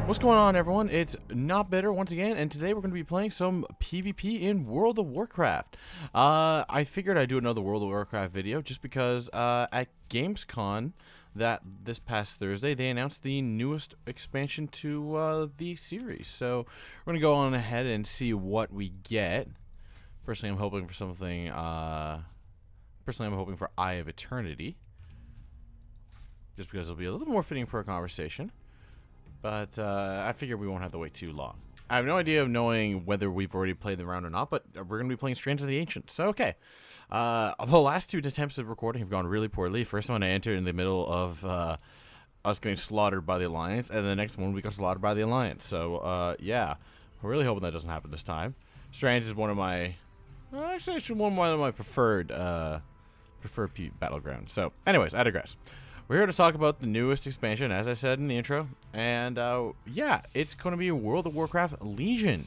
What's going on, everyone? It's NotBitter once again, and today we're going to be playing some PvP in World of Warcraft. I figured I'd do another World of Warcraft video just because at Gamescom this past Thursday, they announced the newest expansion to the series. So we're going to go on ahead and see what we get. Personally, I'm hoping for something, personally, I'm hoping for Eye of Eternity, just because it'll be a little more fitting for a conversation. But I figure we won't have to wait too long. I have no idea of knowing whether we've already played the round or not, but we're going to be playing Strange of the Ancient. So, okay. The last two attempts of recording have gone really poorly. First one I entered in the middle of us getting slaughtered by the Alliance, and the next one we got slaughtered by the Alliance. So, yeah. We're really hoping that doesn't happen this time. Strange is one of my... actually, one of my preferred battlegrounds. So, anyways, I digress. We're here to talk about the newest expansion, as I said in the intro, and yeah, it's going to be World of Warcraft Legion.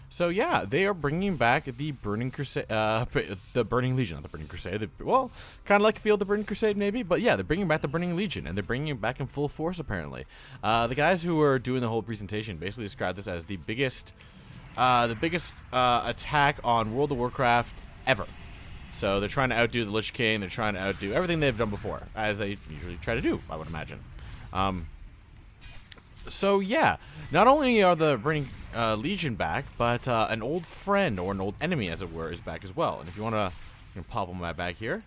So yeah, they are bringing back the Burning Crusade, the Burning Legion, not the Burning Crusade. Well, kind of like Field the Burning Crusade, maybe, but yeah, they're bringing back the Burning Legion, and they're bringing it back in full force, apparently. The guys who were doing the whole presentation basically described this as the biggest attack on World of Warcraft ever. So they're trying to outdo the Lich King. They're trying to outdo everything they've done before, as they usually try to do, I would imagine. So yeah, not only are the Burning Legion back, but an old friend, or an old enemy, as it were, is back as well. And if you want to, you can pop on my back here.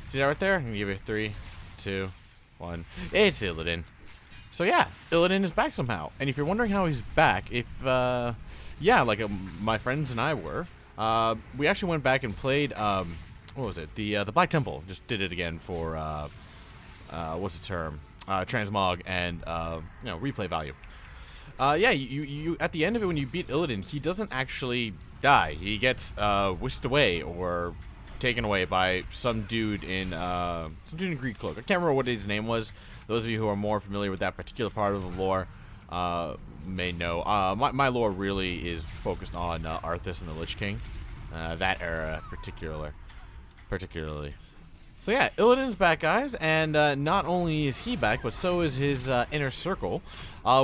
See that right there? I'm going to give you 3, 2, 1. It's Illidan. So yeah, Illidan is back somehow. And if you're wondering how he's back, yeah, like my friends and I were, we actually went back and played, what was it? The Black Temple. Just did it again for, what's the term? Transmog and, you know, replay value. Yeah, you at the end of it, when you beat Illidan, he doesn't actually die. He gets, whisked away or taken away by some dude in Greek cloak. I can't remember what his name was. Those of you who are more familiar with that particular part of the lore, may know. My lore really is focused on Arthas and the Lich King, that era particularly. So yeah, Illidan's back, guys, and not only is he back, but so is his inner circle,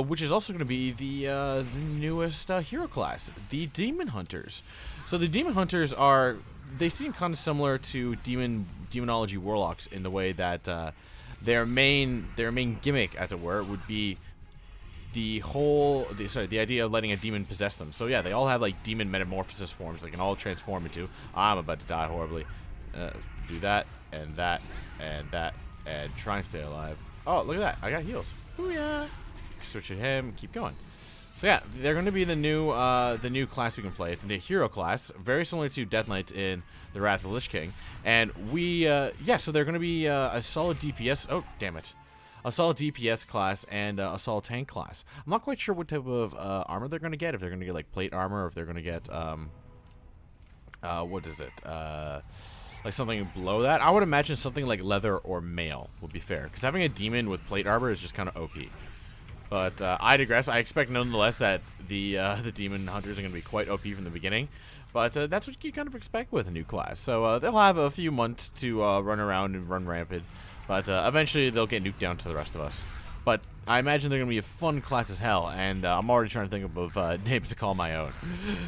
which is also going to be the newest hero class, the Demon Hunters. So the Demon Hunters they seem kind of similar to demonology warlocks in the way that their main gimmick, as it were, would be the idea of letting a demon possess them. So yeah, they all have like demon metamorphosis forms they can all transform into. I'm about to die horribly. Do that and that and that and try and stay alive. Oh, look at that! I got heals. Booyah! Switch to him. Keep going. So yeah, they're going to be the new class we can play. It's the hero class, very similar to Death Knight in the Wrath of the Lich King. And yeah, so they're going to be a solid DPS. Oh, damn it. A solid DPS class and a solid tank class. I'm not quite sure what type of armor they're going to get. If they're going to get like plate armor, or if they're going to get what is it? Like something below that. I would imagine something like leather or mail would be fair, because having a demon with plate armor is just kind of OP. But I digress. I expect nonetheless that the demon hunters are going to be quite OP from the beginning. But that's what you kind of expect with a new class. So they'll have a few months to run around and run rampant. But eventually they'll get nuked down to the rest of us. But I imagine they're going to be a fun class as hell, and I'm already trying to think of names to call my own.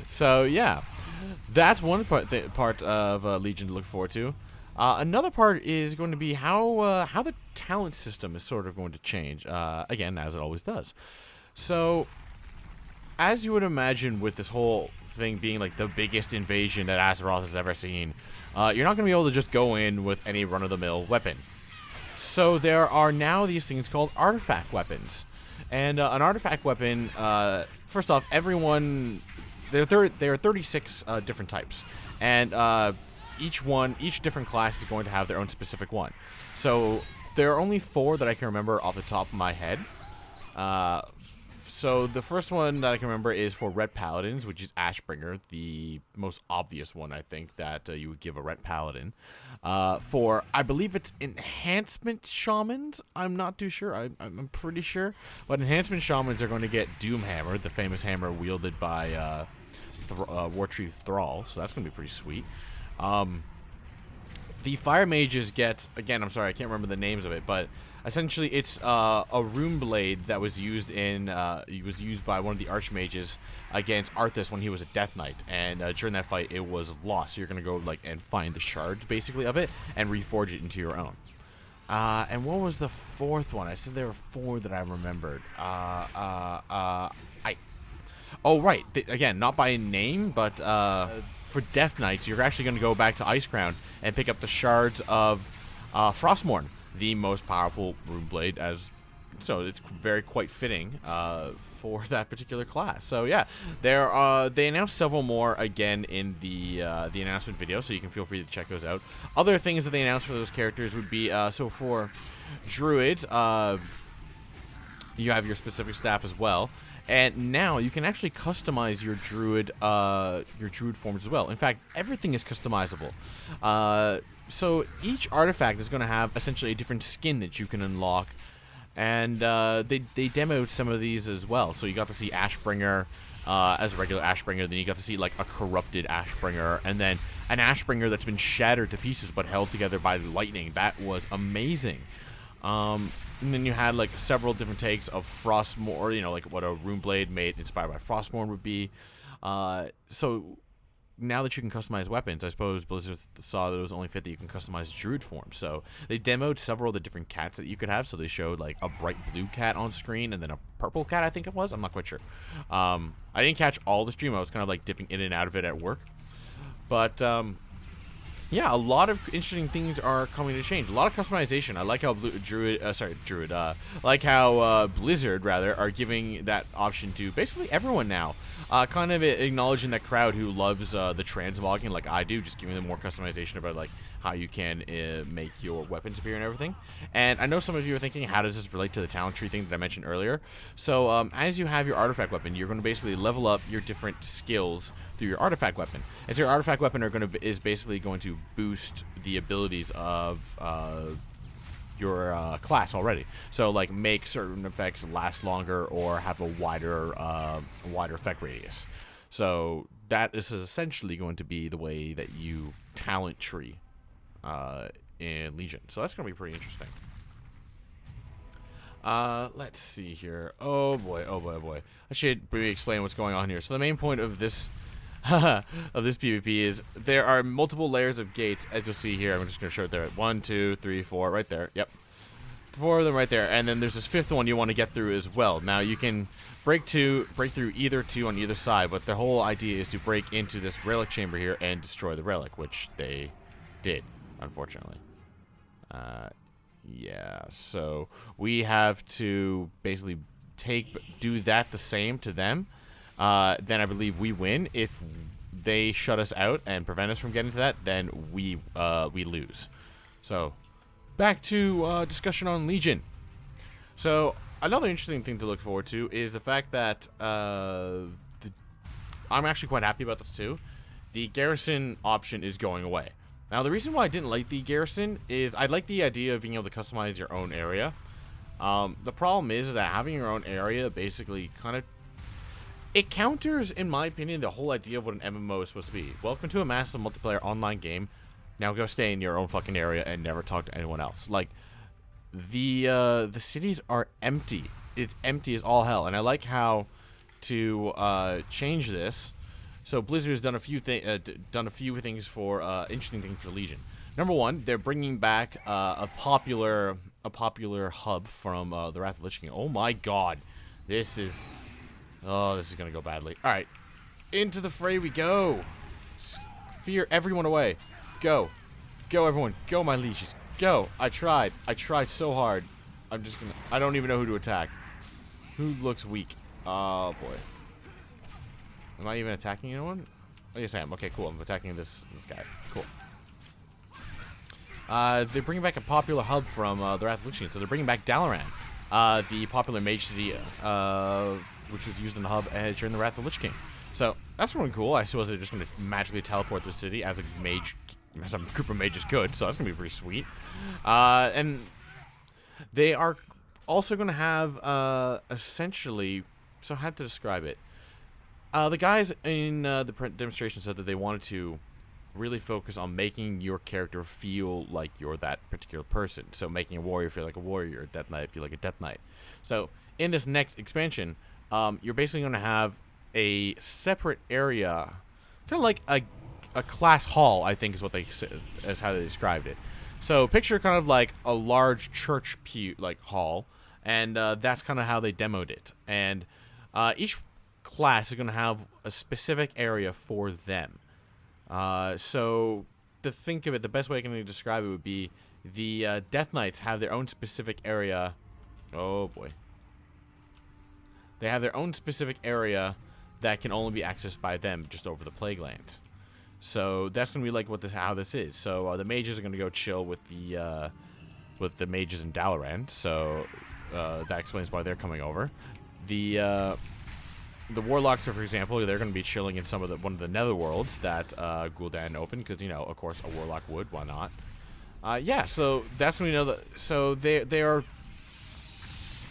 So yeah, that's one part of Legion to look forward to. Another part is going to be how the talent system is sort of going to change, again, as it always does. So, as you would imagine with this whole thing being like the biggest invasion that Azeroth has ever seen, you're not going to be able to just go in with any run-of-the-mill weapon. So there are now these things called artifact weapons. And an artifact weapon, first off, there are 36 different types. And each different class is going to have their own specific one. So there are only 4 that I can remember off the top of my head. So the first one that I can remember is for Ret Paladins, which is Ashbringer, the most obvious one, I think, that you would give a Ret Paladin. For, I believe it's Enhancement Shamans. I'm not too sure. I'm pretty sure. But Enhancement Shamans are going to get Doomhammer, the famous hammer wielded by Warchief Thrall. So that's going to be pretty sweet. The fire mages get, again, I'm sorry, I can't remember the names of it, but essentially it's a rune blade that was used in, it was used by one of the archmages against Arthas when he was a Death Knight, and during that fight it was lost. So you're gonna go like and find the shards basically of it and reforge it into your own. And what was the fourth one? I said there were 4 that I remembered. Oh, right. Again, not by name, but for Death Knights, you're actually going to go back to Icecrown and pick up the shards of Frostmourne, the most powerful rune blade, so it's very quite fitting for that particular class. So yeah, they announced several more again in the announcement video, so you can feel free to check those out. Other things that they announced for those characters would be so for Druids, you have your specific staff as well. And now you can actually customize your druid forms as well. In fact, everything is customizable. So each artifact is going to have essentially a different skin that you can unlock. And they demoed some of these as well. So you got to see Ashbringer as a regular Ashbringer. Then you got to see like a corrupted Ashbringer. And then an Ashbringer that's been shattered to pieces but held together by lightning. That was amazing. And then you had like several different takes of Frostmourne, you know, like what a rune blade made inspired by Frostmourne would be. So now that you can customize weapons, I suppose Blizzard saw that it was only fit that you can customize druid forms. So they demoed several of the different cats that you could have. So they showed like a bright blue cat on screen and then a purple cat, I think it was. I'm not quite sure. I didn't catch all the stream. I was kind of like dipping in and out of it at work. But yeah, a lot of interesting things are coming to change. A lot of customization. I like how Blizzard rather are giving that option to basically everyone now. Kind of acknowledging that crowd who loves the transmogging like I do, just giving them more customization about like how you can make your weapons appear and everything. And I know some of you are thinking, how does this relate to the talent tree thing that I mentioned earlier? So as you have your artifact weapon, you're going to basically level up your different skills through your artifact weapon. And so your artifact weapon is basically going to boost the abilities of your class already. So like make certain effects last longer or have a wider effect radius. So that is essentially going to be the way that you talent tree in Legion. So that's going to be pretty interesting. Let's see here. Oh boy, oh boy, oh boy. I should briefly explain what's going on here. So the main point of this PvP is there are multiple layers of gates, as you'll see here. I'm just going to show it there. 1, 2, 3, 4, right there. Yep. 4 of them right there. And then there's this 5th one you want to get through as well. Now you can break through either 2 on either side, but the whole idea is to break into this relic chamber here and destroy the relic, which they did, unfortunately. Yeah, so we have to basically do that the same to them. Then I believe we win. If they shut us out and prevent us from getting to that, then we lose. So back to discussion on Legion. So another interesting thing to look forward to is the fact that I'm actually quite happy about this too. The garrison option is going away. Now, the reason why I didn't like the garrison is I like the idea of being able to customize your own area. The problem is that having your own area basically kind of... It counters, in my opinion, the whole idea of what an MMO is supposed to be. Welcome to a massive multiplayer online game. Now go stay in your own fucking area and never talk to anyone else. Like, the cities are empty. It's empty as all hell. And I like how to change this. So Blizzard has done a few things for interesting things for Legion. Number one, they're bringing back a popular hub from the Wrath of Lich King. Oh my God, this is gonna go badly. All right, into the fray we go. Fear everyone away. Go everyone. Go my leashes. Go. I tried so hard. I don't even know who to attack. Who looks weak? Oh boy. Am I even attacking anyone? Oh, yes, I am. Okay, cool. I'm attacking this guy. Cool. They're bringing back a popular hub from the Wrath of Lich King. So they're bringing back Dalaran, the popular mage city, which was used in the hub during the Wrath of Lich King. So that's really cool. I suppose they're just going to magically teleport the city as a group of mages could. So that's going to be pretty sweet. And they are also going to have essentially. So how to describe it? The guys in the demonstration said that they wanted to really focus on making your character feel like you're that particular person. So making a warrior feel like a warrior, a death knight feel like a death knight. So in this next expansion, you're basically going to have a separate area, kind of like a class hall, I think is what they said, as how they described it. So picture kind of like a large church pew like hall, and that's kind of how they demoed it. And each class is going to have a specific area for them. So to think of it, the best way I can describe it would be the Death Knights have their own specific area. Oh boy. They have their own specific area that can only be accessed by them just over the Plague Land. So that's going to be like how this is. So the mages are going to go chill with the mages in Dalaran. So that explains why they're coming over. The warlocks are, for example, they're going to be chilling in one of the netherworlds that Gul'dan opened, because, you know, of course, a warlock would. Why not? Yeah, so that's when we know that. So they are.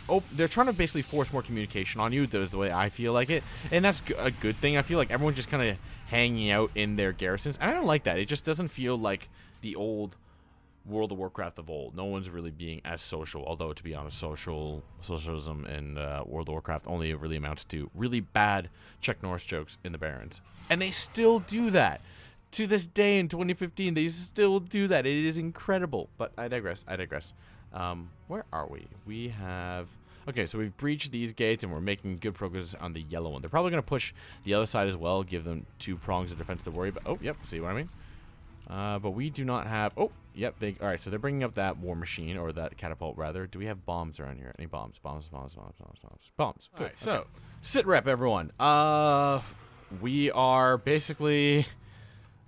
Oh, they're trying to basically force more communication on you. That is the way I feel like it, and that's a good thing. I feel like everyone's just kind of hanging out in their garrisons, and I don't like that. It just doesn't feel like the old World of Warcraft of old. No one's really being as social, although, to be honest, socialism in World of Warcraft only really amounts to really bad Chuck Norris jokes in the Barrens, and they still do that to this day in 2015. They still do that. It is incredible. But I digress. Where are we? We have. Okay, so we've breached these gates, and we're making good progress on the yellow one. They're probably going to push the other side as well, give them 2 prongs of defense to worry about. Oh, yep, see what I mean? But we do not have... Oh, yep, all right, so they're bringing up that war machine, or that catapult, rather. Do we have bombs around here? Any bombs? Bombs. Good. All right, okay. So, sit rep, everyone. We are basically...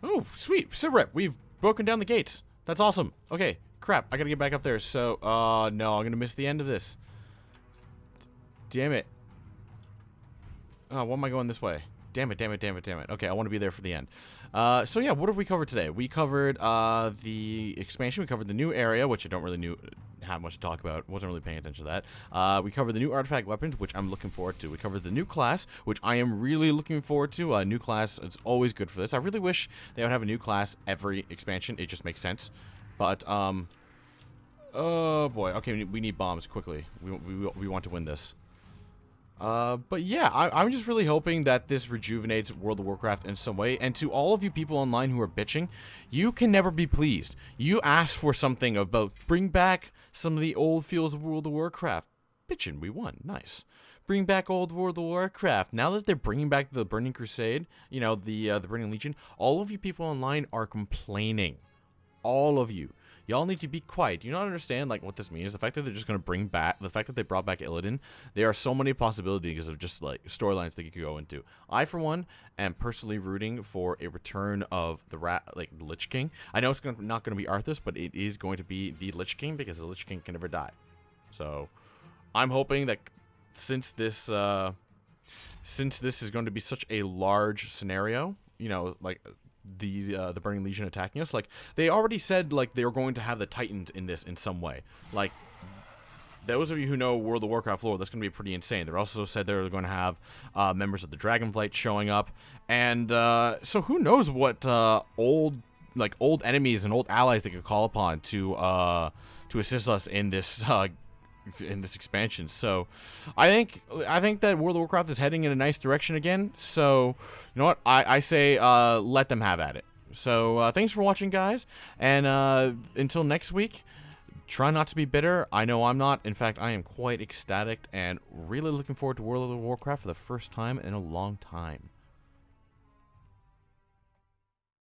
Oh, sweet, sit rep. We've broken down the gates. That's awesome. Okay, crap, I gotta get back up there. So, no, I'm gonna miss the end of this. Damn it. Oh, why am I going this way? Damn it. Okay, I want to be there for the end. So yeah, what have we covered today? We covered the expansion. We covered the new area, which I don't really have much to talk about. Wasn't really paying attention to that. We covered the new artifact weapons, which I'm looking forward to. We covered the new class, which I am really looking forward to. A new class, it's always good for this. I really wish they would have a new class every expansion. It just makes sense. But, oh boy. Okay, we need bombs quickly. We want to win this. But yeah, I'm just really hoping that this rejuvenates World of Warcraft in some way. And to all of you people online who are bitching, you can never be pleased. You asked for something about bring back some of the old feels of World of Warcraft. Bitchin', we won. Nice. Bring back old World of Warcraft. Now that they're bringing back the Burning Crusade, you know, the Burning Legion, all of you people online are complaining. All of you. Y'all need to be quiet. Do you not understand, like, what this means? The fact that they're just going to bring back... The fact that they brought back Illidan, there are so many possibilities of just, like, storylines that you could go into. I, for one, am personally rooting for a return of the Lich King. I know it's not going to be Arthas, but it is going to be the Lich King, because the Lich King can never die. So, I'm hoping that since this is going to be such a large scenario, you know, like... the Burning Legion attacking us, like they already said, like they were going to have the Titans in this in some way. Like those of you who know World of Warcraft lore, that's going to be pretty insane. They also said they're going to have members of the Dragonflight showing up, and so who knows what old enemies and old allies they could call upon to assist us in this expansion. So I think that World of Warcraft is heading in a nice direction again. So you know what, I say let them have at it. So thanks for watching, guys, and until next week, try not to be bitter. I know I'm not. In fact, I am quite ecstatic and really looking forward to World of Warcraft for the first time in a long time.